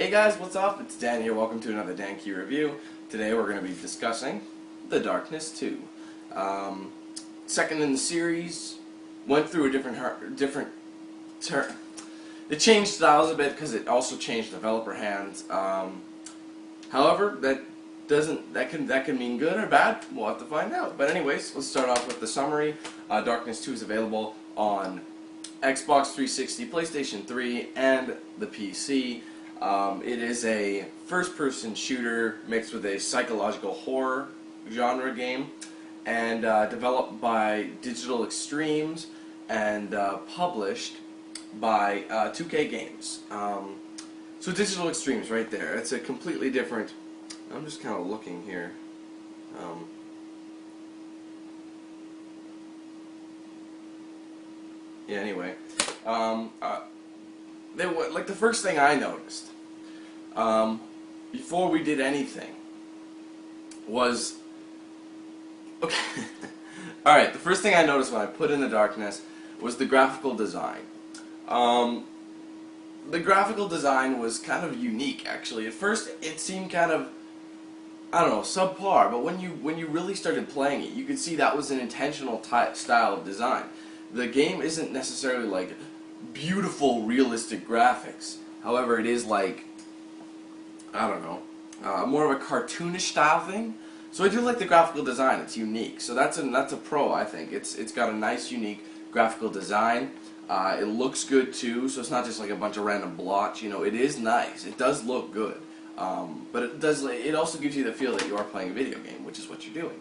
Hey guys, what's up? It's Dan here. Welcome to another Dan Key review. Today we're going to be discussing The Darkness 2. Second in the series, went through a different turn. It changed styles a bit because it also changed developer hands. However, that can mean good or bad. We'll have to find out. But anyways, let's start off with the summary. Darkness 2 is available on Xbox 360, PlayStation 3, and the PC. It is a first-person shooter mixed with a psychological horror genre game, and developed by Digital Extremes and published by 2K Games. So Digital Extremes right there. It's a completely different... I'm just kind of looking here. Yeah, anyway. They were, like, the first thing I noticed before we did anything was... Okay. Alright, the first thing I noticed when I put in The Darkness was the graphical design. The graphical design was kind of unique, actually. At first, it seemed kind of, I don't know, subpar, but when you really started playing it, you could see that was an intentional style of design. The game isn't necessarily like beautiful, realistic graphics. However, it is like, I don't know, more of a cartoonish style thing. So I do like the graphical design. It's unique. So that's a pro, I think. It's got a nice, unique graphical design. It looks good too. So it's not just like a bunch of random blotch. You know, it is nice. It does look good. But it also gives you the feel that you are playing a video game, which is what you're doing.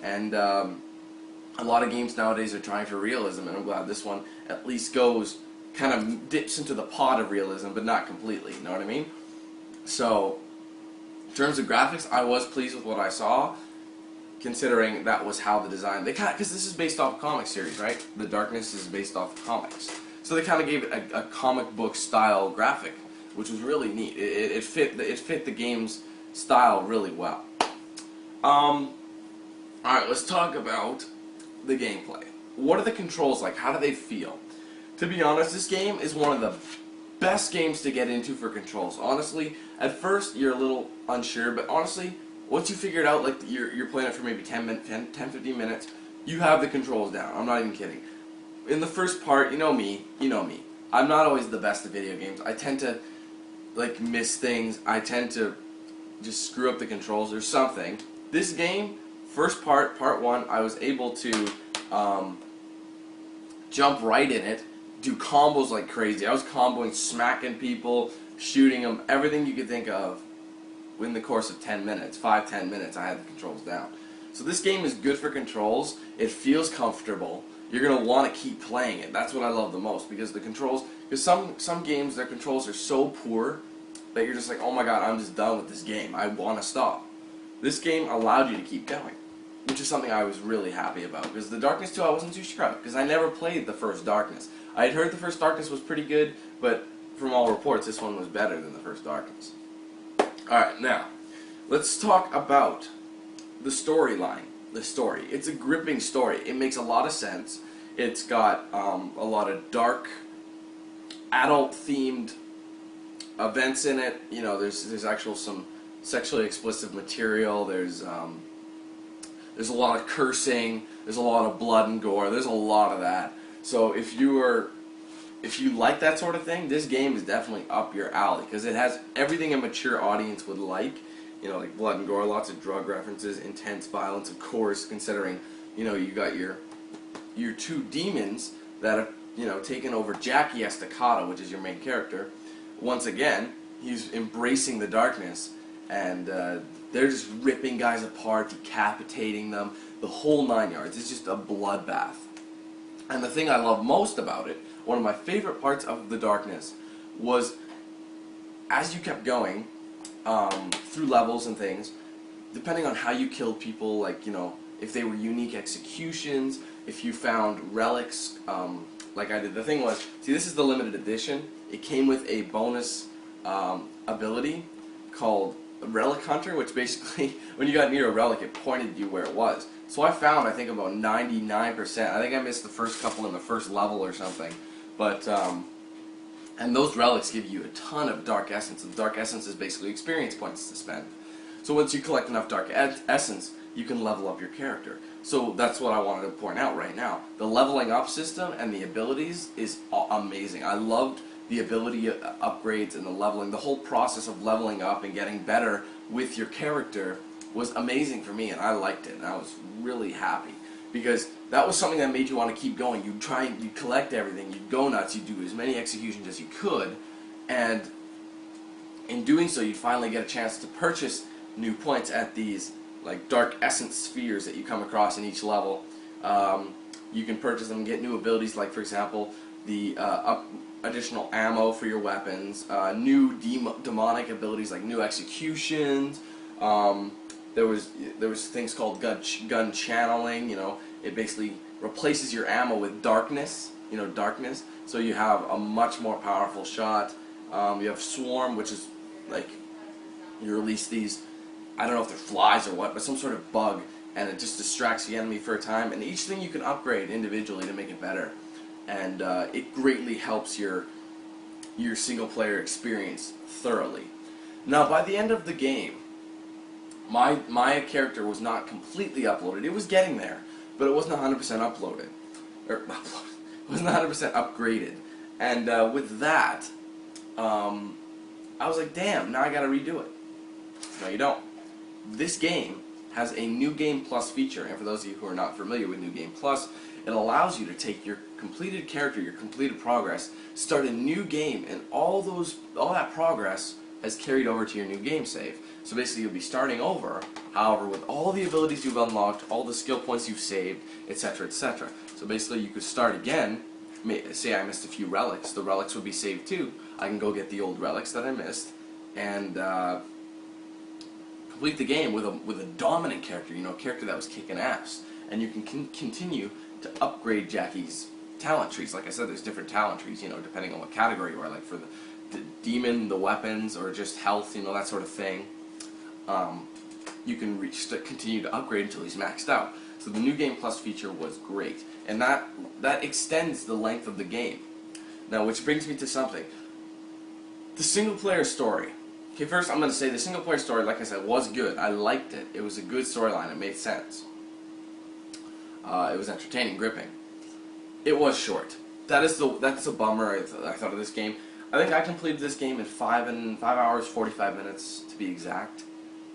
And a lot of games nowadays are trying for realism, and I'm glad this one at least goes, kind of dips into the pot of realism, but not completely, you know what I mean? So, in terms of graphics, I was pleased with what I saw, considering that was how the design, because this is based off a comic series, right? The Darkness is based off of comics. So they kind of gave it a comic book style graphic, which was really neat. It fit the game's style really well. Alright, let's talk about the gameplay. What are the controls like? How do they feel? To be honest, this game is one of the best games to get into for controls. Honestly, at first you're a little unsure, but honestly, once you figure it out, like you're playing it for maybe 10-15 minutes, you have the controls down. I'm not even kidding. In the first part, you know me. I'm not always the best at video games. I tend to like miss things. I tend to just screw up the controls or something. This game, first part, part one, I was able to jump right in it, do combos like crazy. I was comboing, smacking people, shooting them, everything you could think of in the course of 10 minutes, 5-10 minutes, I had the controls down. So this game is good for controls. It feels comfortable. You're going to want to keep playing it. That's what I love the most, because the controls, because some games, their controls are so poor that you're just like, oh my god, I'm just done with this game. I want to stop. This game allowed you to keep going, which is something I was really happy about, because The Darkness 2 I wasn't too sure of, because I never played the first Darkness. I had heard the first Darkness was pretty good, but from all reports this one was better than the first Darkness. Alright, now, let's talk about the storyline. The story. It's a gripping story. It makes a lot of sense. It's got a lot of dark, adult-themed events in it. You know, there's actual some sexually explicit material. There's a lot of cursing. There's a lot of blood and gore. There's a lot of that. So if you like that sort of thing, this game is definitely up your alley, because it has everything a mature audience would like. You know, like blood and gore, lots of drug references, intense violence, of course, considering, you know, you got your two demons that have, you know, taken over Jackie Estacado, which is your main character. Once again, he's embracing the darkness, and they're just ripping guys apart, decapitating them, the whole 9 yards. It's just a bloodbath. And the thing I love most about it, one of my favorite parts of The Darkness, was as you kept going through levels and things, depending on how you killed people, like, you know, if they were unique executions, if you found relics, like I did. The thing was, see, this is the limited edition. It came with a bonus ability called Relic Hunter, which basically, when you got near a relic, it pointed you where it was. So I found, I think, about 99%. I think I missed the first couple in the first level or something. But And those relics give you a ton of Dark Essence, and Dark Essence is basically experience points to spend. So once you collect enough Dark Essence, you can level up your character. So that's what I wanted to point out right now. The leveling up system and the abilities is amazing. I loved the ability upgrades and the leveling. The whole process of leveling up and getting better with your character was amazing for me, and I liked it, and I was really happy. Because that was something that made you want to keep going. You'd try and you'd collect everything, you'd go nuts, you'd do as many executions as you could, and in doing so you'd finally get a chance to purchase new points at these like Dark Essence spheres that you come across in each level. You can purchase them and get new abilities, like for example the additional ammo for your weapons, new demonic abilities like new executions. There was things called gun channeling. You know, it basically replaces your ammo with darkness. You know, darkness. So you have a much more powerful shot. You have swarm, which is like you release these. I don't know if they're flies or what, but some sort of bug, and it just distracts the enemy for a time. And each thing you can upgrade individually to make it better, and it greatly helps your single-player experience thoroughly. Now, by the end of the game, my character was not completely uploaded. It was getting there, but it wasn't 100% uploaded, or uploaded. It wasn't 100% upgraded. And with that, I was like, damn, now I got to redo it. No, you don't. This game has a New Game Plus feature, and for those of you who are not familiar with New Game Plus, it allows you to take your completed character, your completed progress, start a new game, and all that progress has carried over to your new game save. So basically you'll be starting over, however, with all the abilities you've unlocked, all the skill points you've saved, etc., etc. So basically you could start again. Say I missed a few relics, the relics would be saved too. I can go get the old relics that I missed, and complete the game with a dominant character, you know, a character that was kicking ass. And you can continue to upgrade Jackie's talent trees. Like I said, there's different talent trees, you know, depending on what category you are. Like for the demon, the weapons, or just health, you know, that sort of thing. You can continue to upgrade until he's maxed out. So the New Game Plus feature was great, and that extends the length of the game. Now, which brings me to something. The single-player story. Okay, first I'm going to say the single-player story, like I said, was good. I liked it. It was a good storyline. It made sense. It was entertaining, gripping. It was short. That's a bummer. I thought of this game. I think I completed this game in 5 hours 45 minutes to be exact,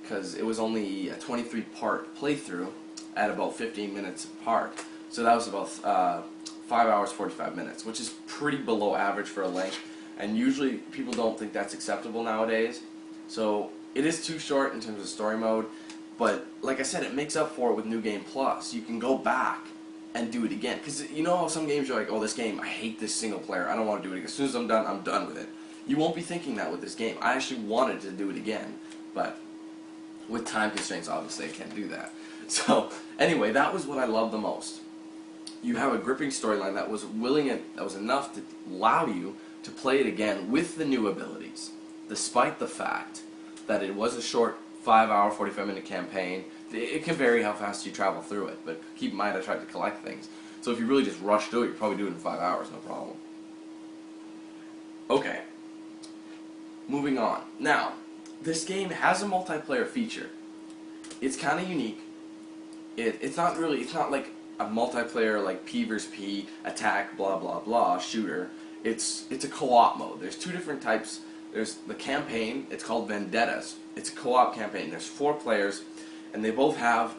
because it was only a 23-part playthrough at about 15 minutes apart. So that was about 5 hours 45 minutes, which is pretty below average for a length. And usually people don't think that's acceptable nowadays. So it is too short in terms of story mode. But like I said, it makes up for it with New Game Plus. You can go back and do it again. Because you know how some games you're like, oh, this game, I hate this single player. I don't want to do it again. As soon as I'm done with it. You won't be thinking that with this game. I actually wanted to do it again. But with time constraints, obviously, I can't do that. So anyway, that was what I loved the most. You have a gripping storyline that was enough to allow you to play it again with the new abilities, despite the fact that it was a short 5 hour, 45 minute campaign. It can vary how fast you travel through it, but keep in mind I tried to collect things. So if you really just rush through it, you probably do it in 5 hours, no problem. Okay, moving on. Now, this game has a multiplayer feature. It's kind of unique. It's not like a multiplayer like P versus P, attack, blah blah blah, shooter. It's a co-op mode. There's two different types. There's the campaign. It's called Vendettas. It's a co-op campaign. There's 4 players, and they both have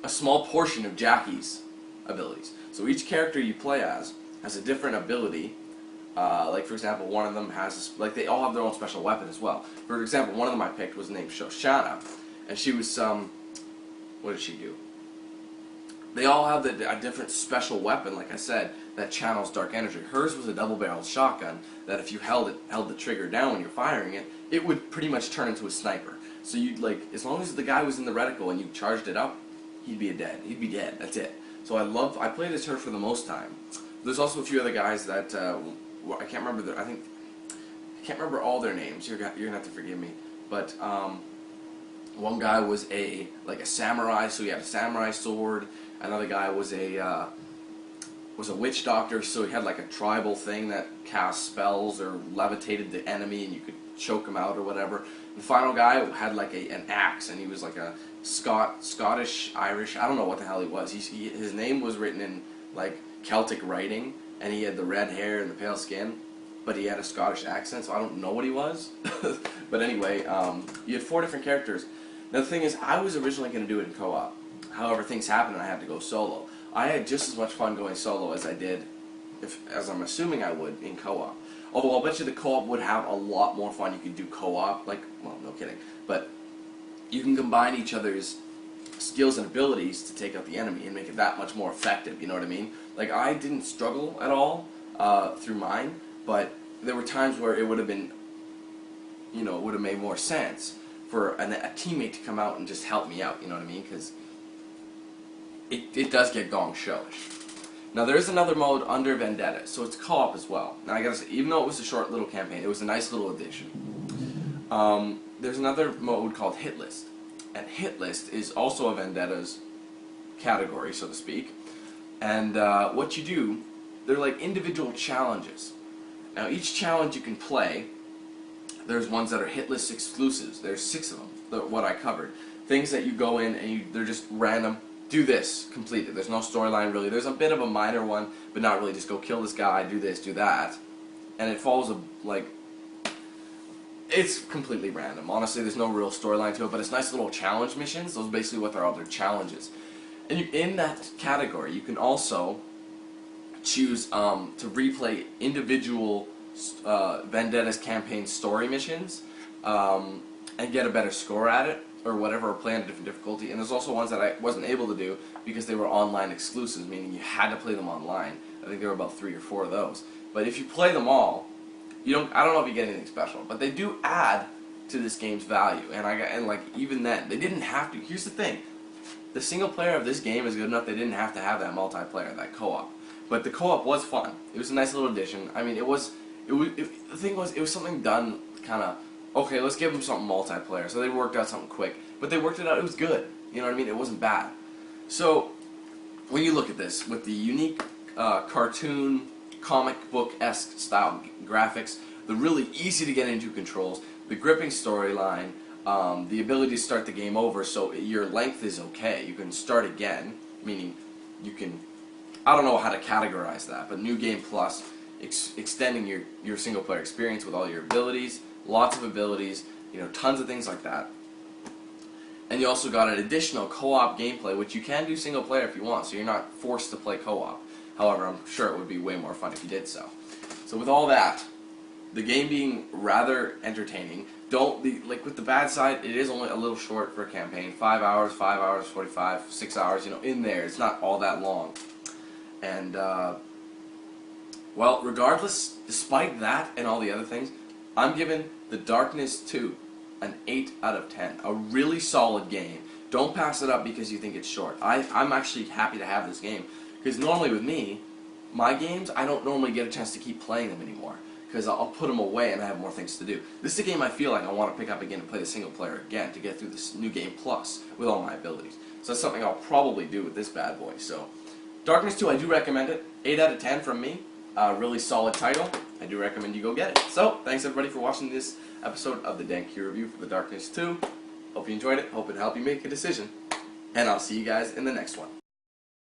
a small portion of Jackie's abilities. So each character you play as has a different ability. Like for example, one of them has they all have their own special weapon as well. For example, one of them I picked was named Shoshana, and she was what did she do? They all have a different special weapon, like I said, that channels dark energy. Hers was a double-barreled shotgun that if you held the trigger down when you're firing it, it would pretty much turn into a sniper. So you'd as long as the guy was in the reticle and you charged it up, he'd be dead. He'd be dead. That's it. So I played as her for the most time. There's also a few other guys that I can't remember I can't remember all their names. You're gonna have to forgive me, but one guy was a samurai, so he had a samurai sword. Another guy was a witch doctor, so he had like a tribal thing that cast spells or levitated the enemy and you could choke him out or whatever. The final guy had like an axe, and he was like a Scottish, Irish, I don't know what the hell he was. His name was written in like Celtic writing, and he had the red hair and the pale skin, but he had a Scottish accent, so I don't know what he was. But anyway, you had 4 different characters. Now the thing is, I was originally going to do it in co-op. However, things happened and I had to go solo. I had just as much fun going solo as I did, as I'm assuming I would, in co-op. Although I'll bet you the co-op would have a lot more fun. You could do co-op, like, well, no kidding, but you can combine each other's skills and abilities to take out the enemy and make it that much more effective, you know what I mean? Like, I didn't struggle at all through mine, but there were times where it would have been, you know, it would have made more sense for a teammate to come out and just help me out, you know what I mean? Because it does get gong showish. Now there is another mode under Vendetta, so it's co-op as well. Now I gotta say, even though it was a short little campaign, it was a nice little addition. There's another mode called Hit List, and Hit List is also a Vendetta's category, so to speak. And what you do, they're like individual challenges. Now each challenge you can play, there's ones that are Hit List exclusives. There's 6 of them, what I covered. Things that you go in and they're just random. Do this, complete it. There's no storyline really. There's a bit of a minor one, but not really. Just go kill this guy, do this, do that. And it follows it's completely random. Honestly, there's no real storyline to it, but it's nice little challenge missions. Those are basically what they're all, they're challenges. And in that category, you can also choose to replay individual Vendetta's campaign story missions and get a better score at it, or whatever, or play on a different difficulty. And there's also ones that I wasn't able to do because they were online exclusives, meaning you had to play them online. I think there were about 3 or 4 of those. But if you play them all, I don't know if you get anything special, but they do add to this game's value. And like even then, they didn't have to. Here's the thing: the single player of this game is good enough. They didn't have to have that multiplayer, that co-op. But the co-op was fun. It was a nice little addition. I mean, the thing was, it was something done kind of. Okay, let's give them something multiplayer. So they worked out something quick. But they worked it out, it was good. You know what I mean? It wasn't bad. So, when you look at this, with the unique cartoon, comic book-esque style graphics, the really easy to get into controls, the gripping storyline, the ability to start the game over so your length is okay. You can start again, meaning you can, I don't know how to categorize that, but New Game Plus, extending your single-player experience with all your abilities, lots of abilities, you know, tons of things like that. And you also got an additional co-op gameplay, which you can do single player if you want, so you're not forced to play co-op. However, I'm sure it would be way more fun if you did so. So with all that, the game being rather entertaining, like with the bad side, it is only a little short for a campaign. 5 hours, 45, 6 hours, you know, in there. It's not all that long. And, well, regardless, despite that and all the other things, I'm giving The Darkness 2 an 8 out of 10. A really solid game. Don't pass it up because you think it's short. I'm actually happy to have this game, because normally with me, my games, I don't normally get a chance to keep playing them anymore, because I'll put them away and I have more things to do. This is a game I feel like I want to pick up again and play the single player again to get through this New Game Plus with all my abilities. So that's something I'll probably do with this bad boy. So, Darkness 2, I do recommend it. 8 out of 10 from me. Really solid title. I do recommend you go get it. So, thanks everybody for watching this episode of the DanQ review for The Darkness 2. Hope you enjoyed it. Hope it helped you make a decision. And I'll see you guys in the next one.